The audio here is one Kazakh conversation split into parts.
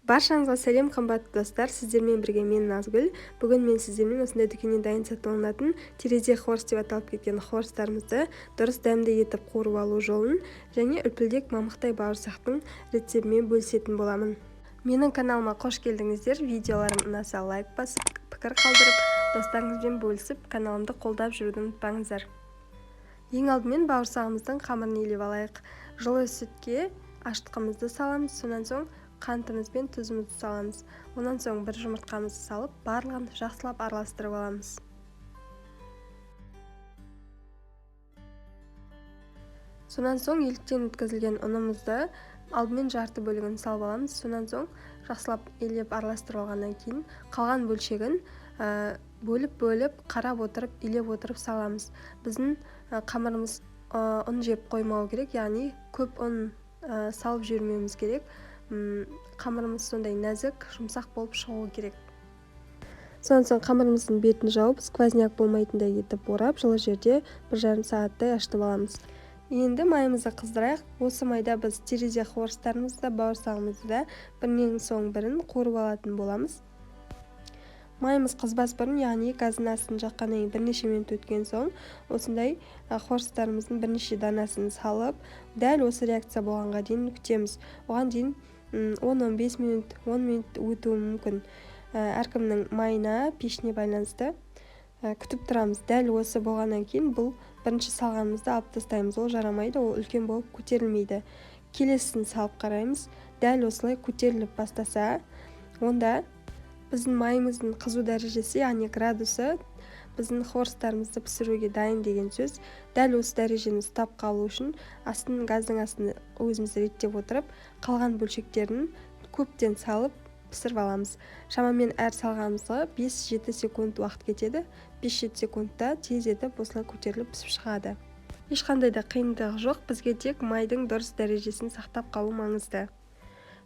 Баршаңызға сәлем қымбатты достар, сіздермен бірге мен Назгүл. Бүгін мен сіздермен осындай дүкеннен дайын сатылынатын терезе хорс деп аталып кеткен хорстарымызды дұрыс дәмді етіп қуырып алу жолын және үлпілдек мамықтай бауырсақтың рецептімен бөлісетін боламын. Менің каналыма қош келдіңіздер. Видеоларым ұнаса лайк басып, пікір қалдырып, достарыңызбен бөлісіп, каналымды қолдап жүруді ұмытпаңыздар. Ең алдымен бауырсағымыздың қамырын илеп алайық. Жылы сүтке ашытқымызды саламыз, сонан соң қантымыз бен тұзымызды саламыз. Онан соң бір жұмыртқамызды салып, барлығын жақсылап араластырып аламыз. Сонан соң еліктен өткізілген ұнымызды алдымен жарты бөлігін салып аламыз. Сонан соң жақсылап елеп араластырып алғаннан кейін қалған бөлшегін бөліп қарап отырып, илеп отырып саламыз. Біздің қамырымыз ұн жеп қоймау керек, яғни көп ұн салып жүрмеуіміз керек. Қамырымыз сондай нәзік, жұмсақ болып шығуы керек. Сонан соң қамырымыздың бетін жауып, сквозняк болмайтындай етіп орап, жылы жерде 1,5 сағаттай ашытып аламыз. Енді майымызды қыздырайық. Осы майда біз терезе хорстарымызды, бауырсағымызды да бірінен соң бірін қуырып алатын боламыз. Майымыз қызбас бұрын, яғни газдың астын жаққаннан кейін бірнеше минут өткен соң, осындай хорстарымыздың бірнеше данасын салып, дәл осы реакция болғанға дейін күтеміз. Оған дейін 10-15 минут, 10 минут өтуі мүмкін. Әркімнің майына, пешіне байланысты күтіп тұрамыз. Дәл осы болғаннан кейін бұл бірінші салғанымызды алып тастаймыз. Ол жарамайды, ол үлкен болып көтерілмейді. Келесісін салып қараймыз. Дәл осылай көтеріліп бастаса, онда біздің майымыздың қызу дәрежесі, яғни градусы, біздің хорстарымызды пісіруге дайын деген сөз. Дәл осы дәрежені ұстап қалу үшін газдың астын өзіміз реттеп отырып, қалған бөлшектерін көптен салып пісіріп аламыз. Шамамен әр салғанымызға 5-7 секунд уақыт кетеді. 5-7 секундта тез етіп осылай көтеріліп пісіп шығады. Ешқандай да қиындығы жоқ, бізге тек майдың дұрыс дәрежесін сақтап қалу маңызды.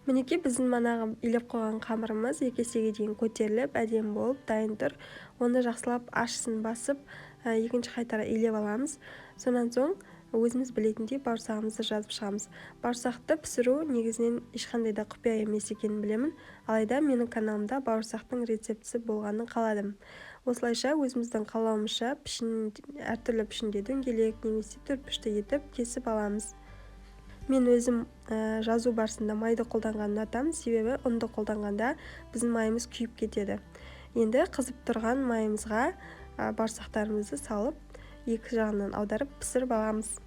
Мінекей біздің манағы илеп қойған қамырымыз 2 есеге дейін көтеріліп, әдемі болып дайын тұр. Оны жақсылап ашысын басып, екінші қайтара илеп аламыз. Сонан соң өзіміз білетіндей бауырсағымызды жазып шығамыз. Бауырсақты пісіру негізінен ешқандай да құпия емес екенін білемін, алайда менің каналымда бауырсақтың рецептісі болғанын қаладым. Осылайша өзіміздің қалауымызша әртүрлі пішінде дөңгелек немесе төртбұрышты етіп кесіп аламыз. Мен өзім жазу барысында майды қолданғанын ұнатамын, себебі ұнды қолданғанда біздің майымыз күйіп кетеді. Енді қызып тұрған майымызға бауырсақтарымызды салып, екі жағынан аударып пісіріп аламыз.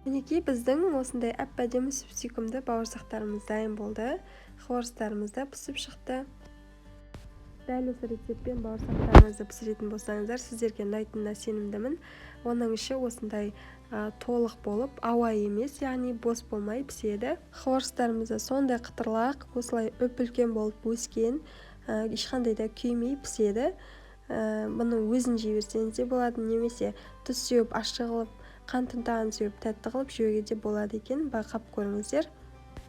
Мінекей біздің осындай әп-әдемі сүп-сүйкімді бауырсақтарымыз дайын болды. Хорстарымыз да пісіп шықты. Дәл осы рецептпен бауырсақтарыңызды пісіретін болсаңыздар, сіздерге ұнайтынына сенімдімін. Оның іші осындай толық болып, ауа емес, яғни бос болмай піседі. Хорстарымызды сондай қытырлақ, осылай үп-үлкен болып өскен, ешқандай да күймей піседі. Бұның өзін жей берсеңіз де болады, немесе тұз сеуіп, ащы қылып, қант ұнтағын сеуіп, тәтті қылып жеуге де болады екен. Байқап көріңіздер.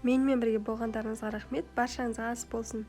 Менімен бірге болғандарыңызға рахмет. Баршаңызға ас болсын.